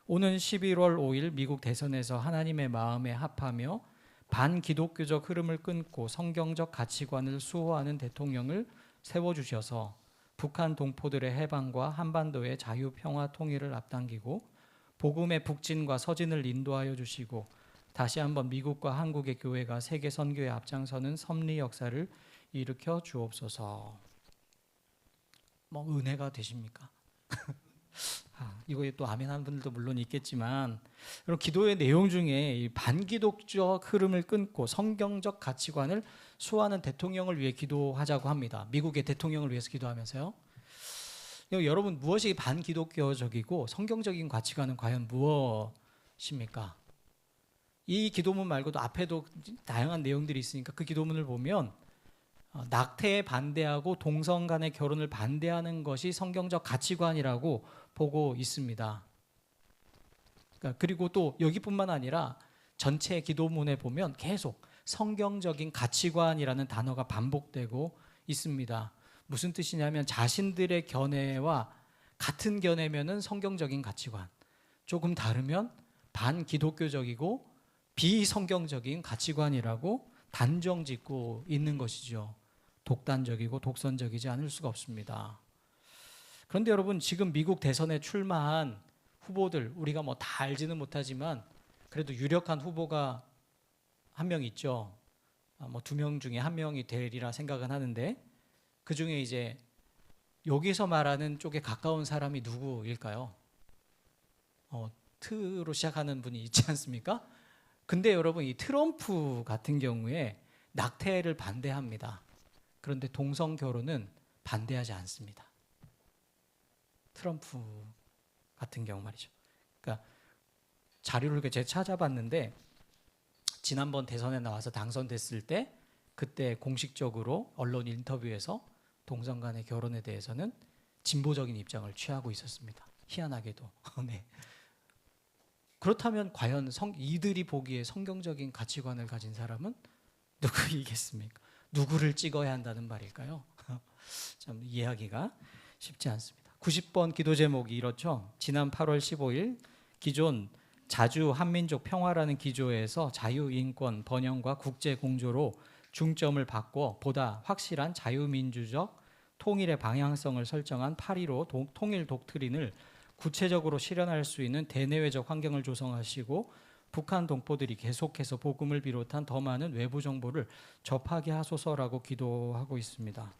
오는 11월 5일 미국 대선에서 하나님의 마음에 합하며 반기독교적 흐름을 끊고 성경적 가치관을 수호하는 대통령을 세워주셔서 북한 동포들의 해방과 한반도의 자유, 평화, 통일을 앞당기고 복음의 북진과 서진을 인도하여 주시고 다시 한번 미국과 한국의 교회가 세계 선교에 앞장서는 섭리 역사를 일으켜 주옵소서. 은혜가 되십니까? 이거에 또 아멘하는 분들도 물론 있겠지만 그럼 기도의 내용 중에 이 반기독적 흐름을 끊고 성경적 가치관을 수호하는 대통령을 위해 기도하자고 합니다. 미국의 대통령을 위해서 기도하면서요. 여러분 무엇이 반기독교적이고 성경적인 가치관은 과연 무엇입니까? 이 기도문 말고도 앞에도 다양한 내용들이 있으니까 그 기도문을 보면 낙태에 반대하고 동성 간의 결혼을 반대하는 것이 성경적 가치관이라고 보고 있습니다. 그리고 또 여기뿐만 아니라 전체 기도문에 보면 계속 성경적인 가치관이라는 단어가 반복되고 있습니다. 무슨 뜻이냐면 자신들의 견해와 같은 견해면은 성경적인 가치관, 조금 다르면 반기독교적이고 비성경적인 가치관이라고 단정 짓고 있는 것이죠. 독단적이고 독선적이지 않을 수가 없습니다. 그런데 여러분, 지금 미국 대선에 출마한 후보들, 우리가 뭐 다 알지는 못하지만 그래도 유력한 후보가 한 명 있죠. 뭐 2명 중에 1명이 되리라 생각은 하는데, 그 중에 이제 여기서 말하는 쪽에 가까운 사람이 누구일까요? 트로 시작하는 분이 있지 않습니까? 근데 여러분, 이 트럼프 같은 경우에 낙태를 반대합니다. 그런데 동성 결혼은 반대하지 않습니다. 트럼프 같은 경우 말이죠. 그러니까 자료를 제가 찾아봤는데, 지난번 대선에 나와서 당선됐을 때 그때 공식적으로 언론 인터뷰에서 동성 간의 결혼에 대해서는 진보적인 입장을 취하고 있었습니다. 희한하게도. 네. 그렇다면 과연 이들이 보기에 성경적인 가치관을 가진 사람은 누구이겠습니까? 누구를 찍어야 한다는 말일까요? 참 이해하기가 쉽지 않습니다. 90번 기도 제목이 이렇죠. 지난 8월 15일 기존 자주 한민족 평화라는 기조에서 자유, 인권, 번영과 국제 공조로 중점을 바꿔 보다 확실한 자유민주적 통일의 방향성을 설정한 8.15 통일 독트린을 구체적으로 실현할 수 있는 대내외적 환경을 조성하시고, 북한 동포들이 계속해서 복음을 비롯한 더 많은 외부 정보를 접하게 하소서라고 기도하고 있습니다.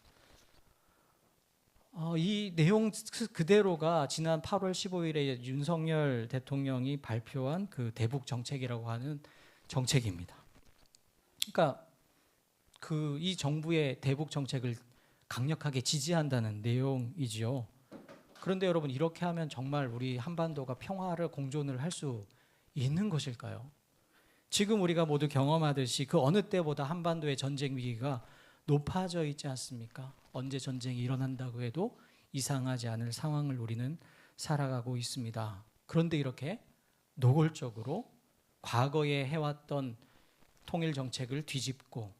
이 내용 그대로가 지난 8월 15일에 윤석열 대통령이 발표한 그 대북 정책이라고 하는 정책입니다. 그러니까 이 정부의 대북 정책을 강력하게 지지한다는 내용이지요. 그런데 여러분, 이렇게 하면 정말 우리 한반도가 평화를 공존을 할 수 있는 것일까요? 지금 우리가 모두 경험하듯이 그 어느 때보다 한반도의 전쟁 위기가 높아져 있지 않습니까? 언제 전쟁이 일어난다고 해도 이상하지 않을 상황을 우리는 살아가고 있습니다. 그런데 이렇게 노골적으로 과거에 해왔던 통일 정책을 뒤집고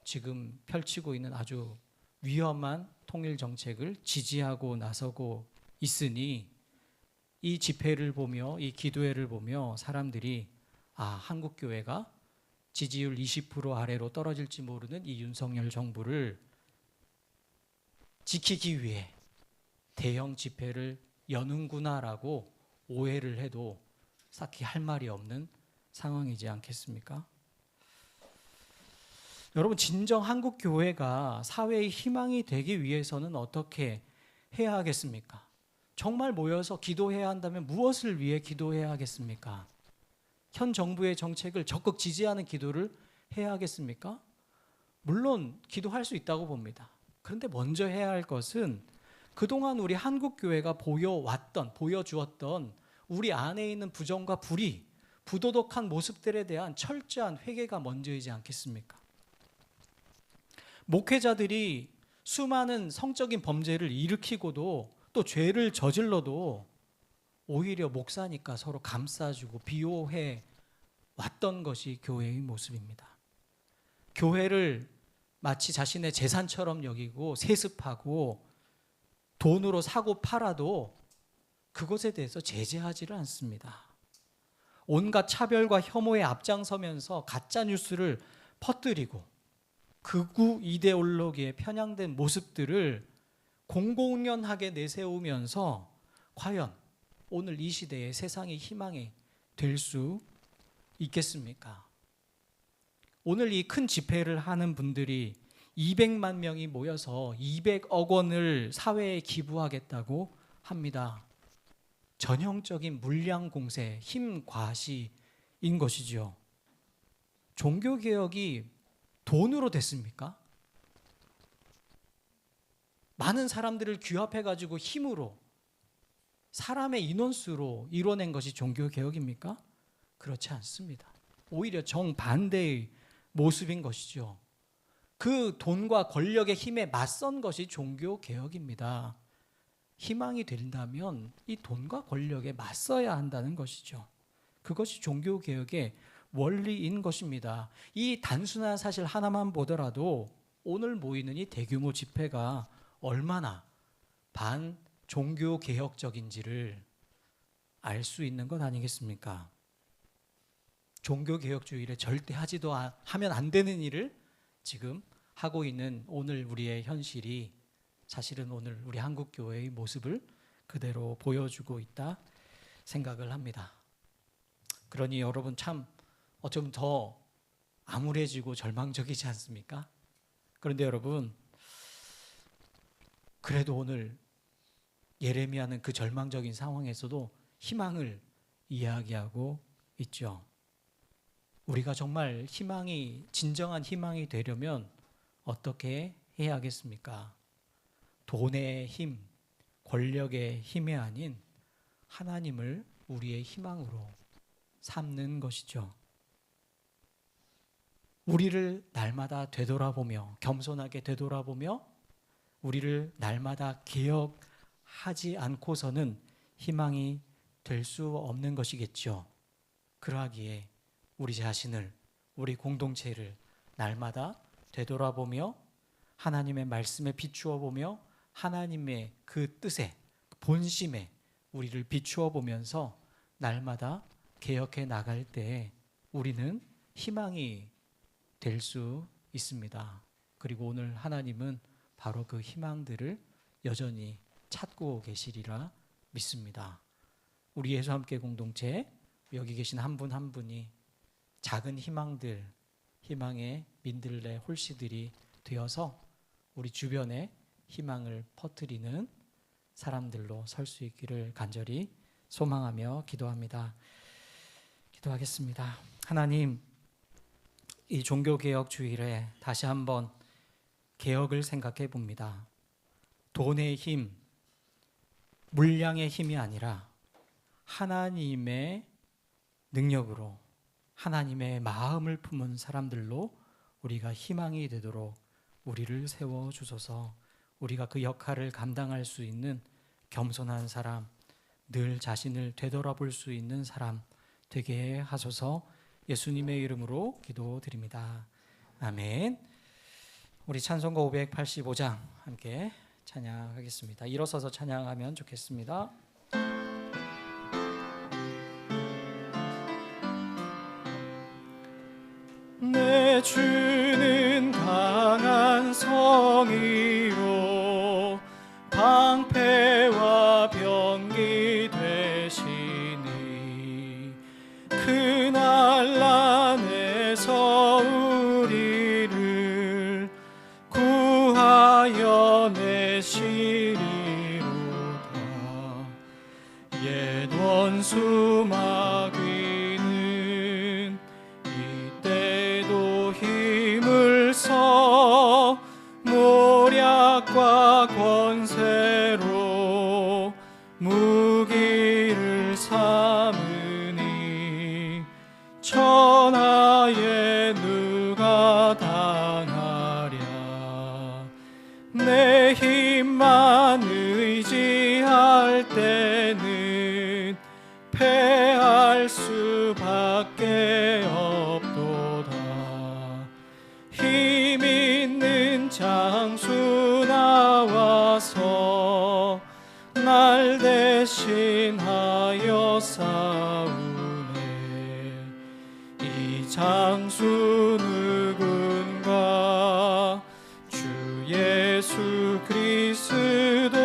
지금 펼치고 있는 아주 위험한 통일 정책을 지지하고 나서고 있으니, 이 집회를 보며 이 기도회를 보며 사람들이 한국 교회가 지지율 20% 아래로 떨어질지 모르는 이 윤석열 정부를 지키기 위해 대형 집회를 여는구나라고 오해를 해도 딱히 할 말이 없는 상황이지 않겠습니까? 여러분, 진정 한국 교회가 사회의 희망이 되기 위해서는 어떻게 해야 하겠습니까? 정말 모여서 기도해야 한다면 무엇을 위해 기도해야 하겠습니까? 현 정부의 정책을 적극 지지하는 기도를 해야 하겠습니까? 물론 기도할 수 있다고 봅니다. 그런데 먼저 해야 할 것은 그동안 우리 한국교회가 보여주었던 우리 안에 있는 부정과 불의, 부도덕한 모습들에 대한 철저한 회개가 먼저이지 않겠습니까? 목회자들이 수많은 성적인 범죄를 일으키고도 또 죄를 저질러도 오히려 목사니까 서로 감싸주고 비호해 왔던 것이 교회의 모습입니다. 교회를 마치 자신의 재산처럼 여기고 세습하고 돈으로 사고 팔아도 그것에 대해서 제재하지를 않습니다. 온갖 차별과 혐오에 앞장서면서 가짜 뉴스를 퍼뜨리고 극우 이데올로기에 편향된 모습들을 공공연하게 내세우면서 과연 오늘 이 시대의 세상의 희망이 될 수 있겠습니까? 오늘 이 큰 집회를 하는 분들이 200만 명이 모여서 200억 원을 사회에 기부하겠다고 합니다. 전형적인 물량 공세, 힘 과시인 것이죠. 종교개혁이 돈으로 됐습니까? 많은 사람들을 규합해가지고 힘으로, 사람의 인원수로 이뤄낸 것이 종교개혁입니까? 그렇지 않습니다. 오히려 정반대의 모습인 것이죠. 그 돈과 권력의 힘에 맞선 것이 종교개혁입니다. 희망이 된다면 이 돈과 권력에 맞서야 한다는 것이죠. 그것이 종교개혁의 원리인 것입니다. 이 단순한 사실 하나만 보더라도 오늘 모이는 이 대규모 집회가 얼마나 반종교개혁적인지를 알 수 있는 것 아니겠습니까? 종교개혁주의를 절대 하면 안 되는 일을 지금 하고 있는 오늘 우리의 현실이 사실은 오늘 우리 한국교회의 모습을 그대로 보여주고 있다 생각을 합니다. 그러니 여러분 참 어쩌면 더 암울해지고 절망적이지 않습니까? 그런데 여러분, 그래도 오늘 예레미야는 그 절망적인 상황에서도 희망을 이야기하고 있죠. 우리가 정말 진정한 희망이 되려면 어떻게 해야 하겠습니까? 돈의 힘, 권력의 힘이 아닌 하나님을 우리의 희망으로 삼는 것이죠. 우리를 날마다 되돌아보며, 겸손하게 되돌아보며 우리를 날마다 개혁하지 않고서는 희망이 될 수 없는 것이겠죠. 그러하기에 우리 자신을, 우리 공동체를 날마다 되돌아보며 하나님의 말씀에 비추어 보며 하나님의 그 뜻에, 본심에 우리를 비추어 보면서 날마다 개혁해 나갈 때 우리는 희망이 될 수 있습니다. 그리고 오늘 하나님은 바로 그 희망들을 여전히 찾고 계시리라 믿습니다. 우리 예수 함께 공동체, 여기 계신 한 분 한 분이 작은 희망들, 희망의 민들레 홀씨들이 되어서 우리 주변에 희망을 퍼뜨리는 사람들로 설 수 있기를 간절히 소망하며 기도합니다. 기도하겠습니다. 하나님, 이 종교개혁 주일에 다시 한번 개혁을 생각해 봅니다. 돈의 힘, 물량의 힘이 아니라 하나님의 능력으로, 하나님의 마음을 품은 사람들로 우리가 희망이 되도록 우리를 세워주소서. 우리가 그 역할을 감당할 수 있는 겸손한 사람, 늘 자신을 되돌아볼 수 있는 사람 되게 하소서. 예수님의 이름으로 기도드립니다. 아멘. 우리 찬송가 585장 함께 찬양하겠습니다. 일어서서 찬양하면 좋겠습니다. 내 주는 강한 성이요 방패와 병기 되시니 그 난란에서 우리를 구하여 내시리로다. 옛 원수 마귀는 이때도 힘을 써 모략과 권세로 무기를 삼으니 천하에 누가 당하랴. 내 힘만 의지할 때는 패할 수밖에 없도다. 힘 있는 장수 나와서 날 대신하여 싸우네. 이 장수 누군가? 주 예수 그리스도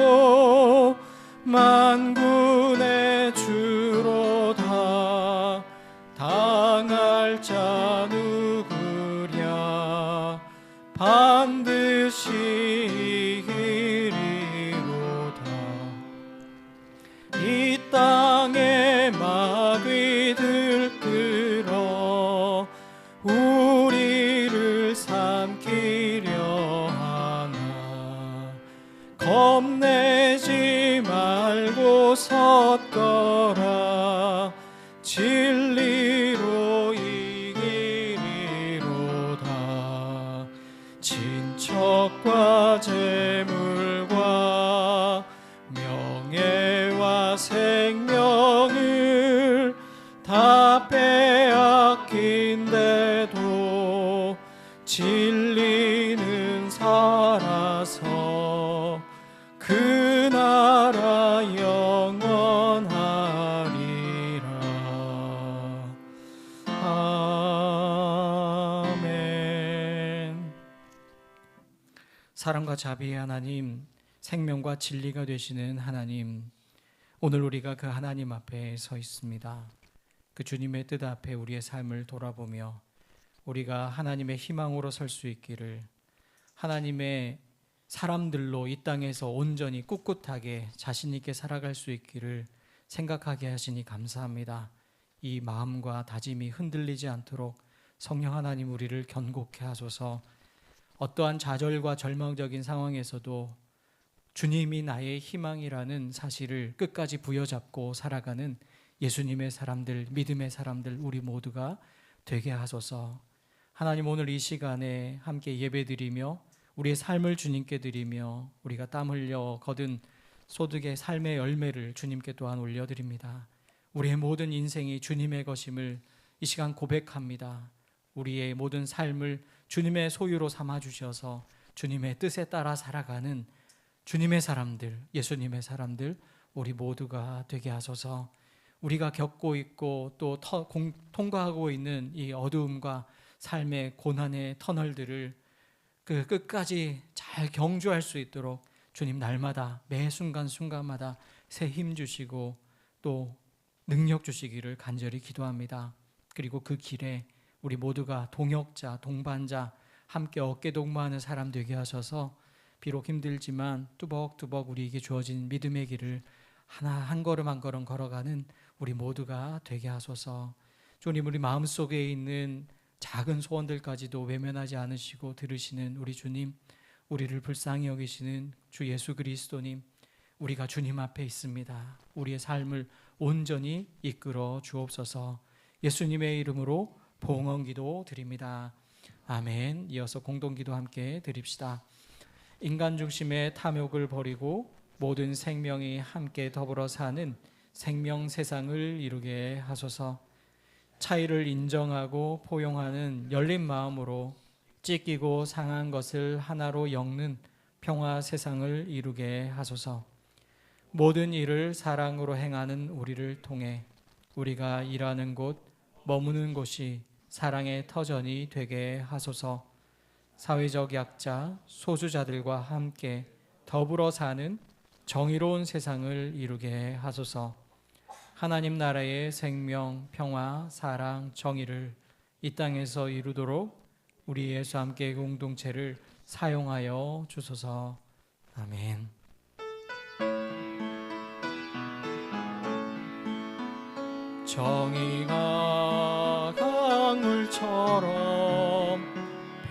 만군의 주로다. 당할 자 누구랴? 반드시 이기리로다. 이 땅에 마귀들 끌어 우리를 삼키려 하나. 겁내지 말고 섰거라. 진리로 이기리로다. 친척과 재물과 명예와 생명을 다 빼앗긴데도 진리는 살아서 그 나라 영원하리라. 아멘. 사랑과 자비의 하나님, 생명과 진리가 되시는 하나님, 오늘 우리가 그 하나님 앞에 서 있습니다. 그 주님의 뜻 앞에 우리의 삶을 돌아보며 우리가 하나님의 희망으로 설 수 있기를, 하나님의 사람들로 이 땅에서 온전히 꿋꿋하게 자신 있게 살아갈 수 있기를 생각하게 하시니 감사합니다. 이 마음과 다짐이 흔들리지 않도록 성령 하나님 우리를 견고케 하소서. 어떠한 좌절과 절망적인 상황에서도 주님이 나의 희망이라는 사실을 끝까지 부여잡고 살아가는 예수님의 사람들, 믿음의 사람들 우리 모두가 되게 하소서. 하나님, 오늘 이 시간에 함께 예배드리며 우리의 삶을 주님께 드리며 우리가 땀 흘려 거둔 소득의 삶의 열매를 주님께 또한 올려드립니다. 우리의 모든 인생이 주님의 것임을 이 시간 고백합니다. 우리의 모든 삶을 주님의 소유로 삼아주셔서 주님의 뜻에 따라 살아가는 주님의 사람들, 예수님의 사람들 우리 모두가 되게 하소서. 우리가 겪고 있고 또 통과하고 있는 이 어두움과 삶의 고난의 터널들을 그 끝까지 잘 경주할 수 있도록 주님 날마다 매 순간순간마다 새 힘 주시고 또 능력 주시기를 간절히 기도합니다. 그리고 그 길에 우리 모두가 동역자, 동반자, 함께 어깨 동무하는 사람 되게 하셔서 비록 힘들지만 뚜벅뚜벅 우리에게 주어진 믿음의 길을 하나 한 걸음 한 걸음 걸어가는 우리 모두가 되게 하소서. 주님, 우리 마음속에 있는 작은 소원들까지도 외면하지 않으시고 들으시는 우리 주님, 우리를 불쌍히 여기시는 주 예수 그리스도님, 우리가 주님 앞에 있습니다. 우리의 삶을 온전히 이끌어 주옵소서. 예수님의 이름으로 봉헌기도 드립니다. 아멘. 이어서 공동기도 함께 드립시다. 인간 중심의 탐욕을 버리고 모든 생명이 함께 더불어 사는 생명 세상을 이루게 하소서. 차이를 인정하고 포용하는 열린 마음으로 찢기고 상한 것을 하나로 엮는 평화 세상을 이루게 하소서. 모든 일을 사랑으로 행하는 우리를 통해 우리가 일하는 곳, 머무는 곳이 사랑의 터전이 되게 하소서. 사회적 약자, 소수자들과 함께 더불어 사는 정의로운 세상을 이루게 하소서. 하나님 나라의 생명, 평화, 사랑, 정의를 이 땅에서 이루도록 우리 예수 함께 공동체를 사용하여 주소서. 아멘. 정의가 강물처럼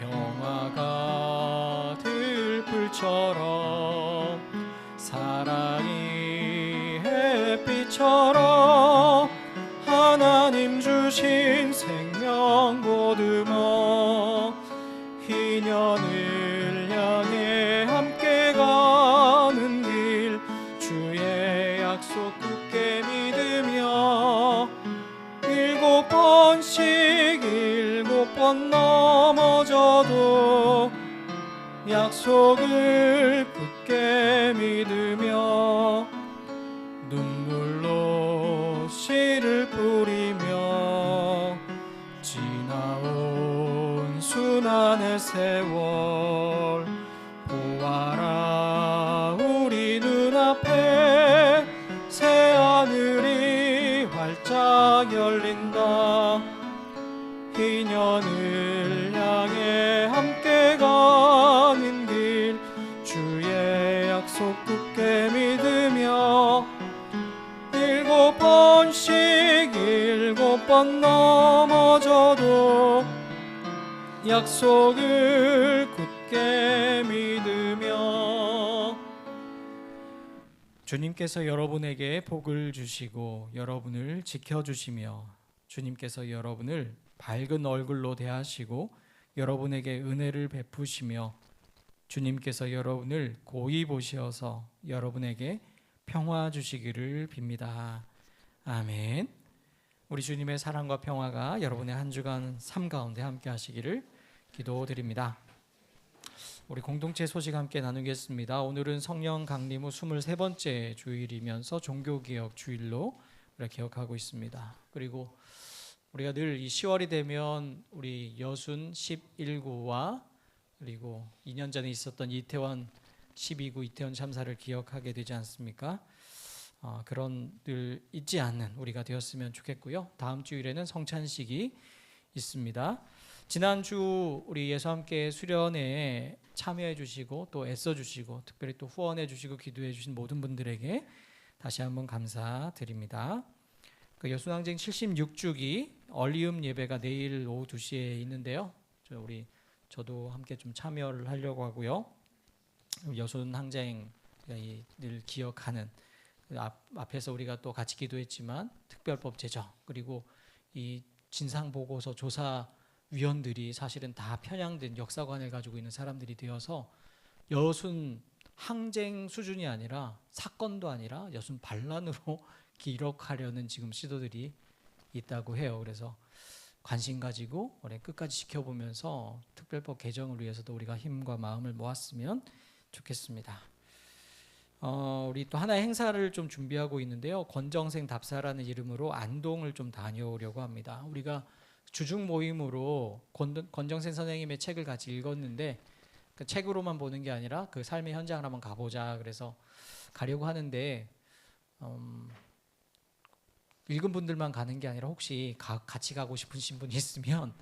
평화가 들불처럼 사랑이 햇빛처럼 하나님 주신 생명 보듬어 희년을 향해 함께 가는 길 주의 약속 굳게 믿으며 7번씩 7번 넘어져도 약속을 굳게 믿으며 눈물로 씨를 뿌리며 지나온 수난의 세월 보아라 우리 눈앞에 새하늘이 활짝 열린다. 희년을 향해 함께 가는 길 주의 약속 굳게 믿으며 7번씩 7번 넘어져도 약속을 굳게 믿으며 주님께서 여러분에게 복을 주시고 여러분을 지켜주시며 주님께서 여러분을 밝은 얼굴로 대하시고 여러분에게 은혜를 베푸시며 주님께서 여러분을 고이 보시어서 여러분에게 평화 주시기를 빕니다. 아멘. 우리 주님의 사랑과 평화가 여러분의 한 주간 삶 가운데 함께 하시기를 기도드립니다. 우리 공동체 소식 함께 나누겠습니다. 오늘은 성령 강림 후 23번째 주일이면서 종교개혁 주일로 우리가 기억하고 있습니다. 그리고 우리가 늘 이 10월이 되면 우리 여순 11구와 그리고 2년 전에 있었던 이태원 12구 이태원 참사를 기억하게 되지 않습니까? 그런 늘 잊지 않는 우리가 되었으면 좋겠고요. 다음 주일에는 성찬식이 있습니다. 지난주 우리 예수 함께 수련회에 참여해 주시고 또 애써 주시고 특별히 또 후원해 주시고 기도해 주신 모든 분들에게 다시 한번 감사드립니다. 그 여순항쟁 76주기 얼리움 예배가 내일 오후 2시에 있는데요. 저도 함께 좀 참여를 하려고 하고요. 여순항쟁 늘 기억하는 앞에서 우리가 또 같이 기도했지만 특별법 제정 그리고 이 진상 보고서 조사 위원들이 사실은 다 편향된 역사관을 가지고 있는 사람들이 되어서 여순 항쟁 수준이 아니라 사건도 아니라 여순 반란으로 기록하려는 지금 시도들이 있다고 해요. 그래서 관심 가지고 올해 끝까지 지켜보면서 특별법 개정을 위해서도 우리가 힘과 마음을 모았으면 좋겠습니다. 우리 또 하나의 행사를 좀 준비하고 있는데요. 권정생 답사라는 이름으로 안동을 좀 다녀오려고 합니다. 우리가 주중 모임으로 권정생 선생님의 책을 같이 읽었는데 그 책으로만 보는 게 아니라 그 삶의 현장을 한번 가보자 그래서 가려고 하는데 읽은 분들만 가는 게 아니라 혹시 같이 가고 싶으신 분이 있으면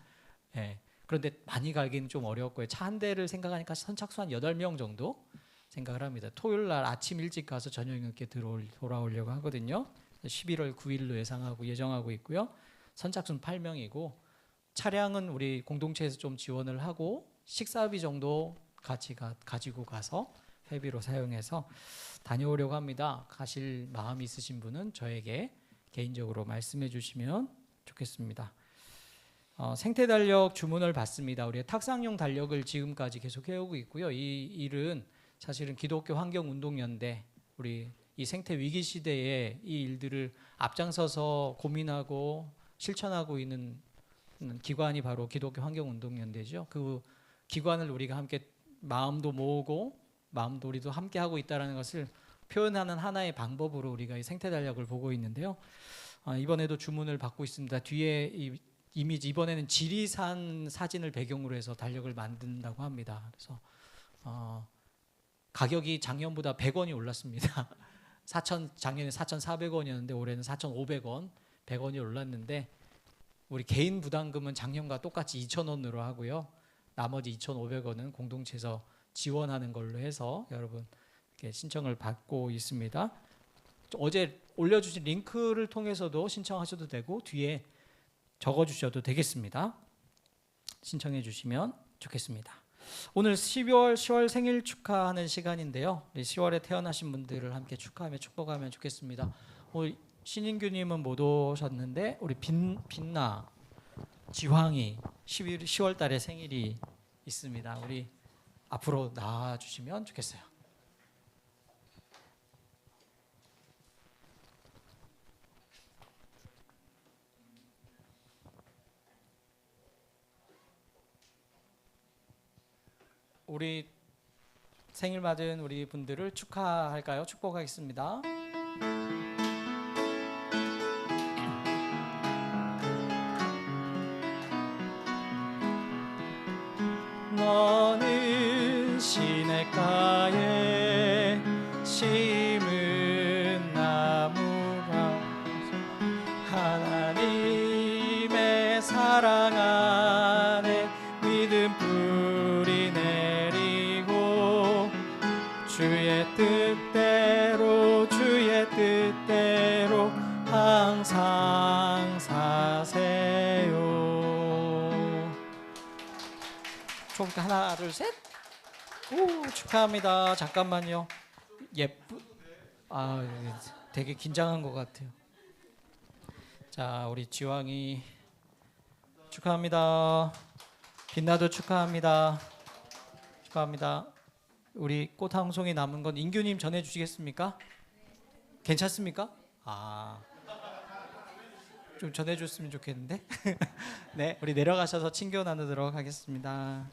그런데 많이 가기는 좀 어려웠고요. 차 한 대를 생각하니까 선착순 한 8명 정도 생각을 합니다. 토요일 날 아침 일찍 가서 저녁 늦게 돌아오려고 하거든요. 11월 9일로 예정하고 있고요. 선착순 8명이고 차량은 우리 공동체에서 좀 지원을 하고 식사비 정도 같이 가지고 가서 회비로 사용해서 다녀오려고 합니다. 가실 마음이 있으신 분은 저에게 개인적으로 말씀해 주시면 좋겠습니다. 생태 달력 주문을 받습니다. 우리가 탁상용 달력을 지금까지 계속 해오고 있고요. 이 일은 사실은 기독교 환경운동연대 우리 이 생태 위기 시대에 이 일들을 앞장서서 고민하고 실천하고 있는 기관이 바로 기독교 환경운동연대죠. 그 기관을 우리가 함께 마음도 모으고 마음도 우리도 함께 하고 있다는 것을 표현하는 하나의 방법으로 우리가 이 생태 달력을 보고 있는데요. 이번에도 주문을 받고 있습니다. 뒤에 이 이미지 이번에는 지리산 사진을 배경으로 해서 달력을 만든다고 합니다. 그래서 가격이 작년보다 100원이 올랐습니다. 작년에 4,400원이었는데 올해는 4,500원, 100원이 올랐는데 우리 개인 부담금은 작년과 똑같이 2,000원으로 하고요. 나머지 2,500원은 공동체에서 지원하는 걸로 해서 여러분 이렇게 신청을 받고 있습니다. 어제 올려주신 링크를 통해서도 신청하셔도 되고 뒤에 적어주셔도 되겠습니다. 신청해 주시면 좋겠습니다. 오늘 10월 생일 축하하는 시간인데요. 10월에 태어나신 분들을 함께 축하하며 축복하면 좋겠습니다. 오늘 신인규님은 못 오셨는데 우리 빛나, 지황이 10월 달에 생일이 있습니다. 우리 앞으로 나와주시면 좋겠어요. 우리 생일 맞은 우리 분들을 축하할까요? 축복하겠습니다. 너는 시냇가에 심은 나무라 하나님의 사랑 안에 믿음 뿌리 내리고 주의 뜻대로 항상 사세요. 하나 둘 셋. 오, 축하합니다. 잠깐만요. 되게 긴장한 것 같아요. 자, 우리 지왕이 축하합니다. 빛나도 축하합니다. 축하합니다. 우리 꽃 한 송이 남은 건 인규님 전해주시겠습니까? 괜찮습니까? 좀 전해줬으면 좋겠는데. 네, 우리 내려가셔서 친교 나누도록 하겠습니다.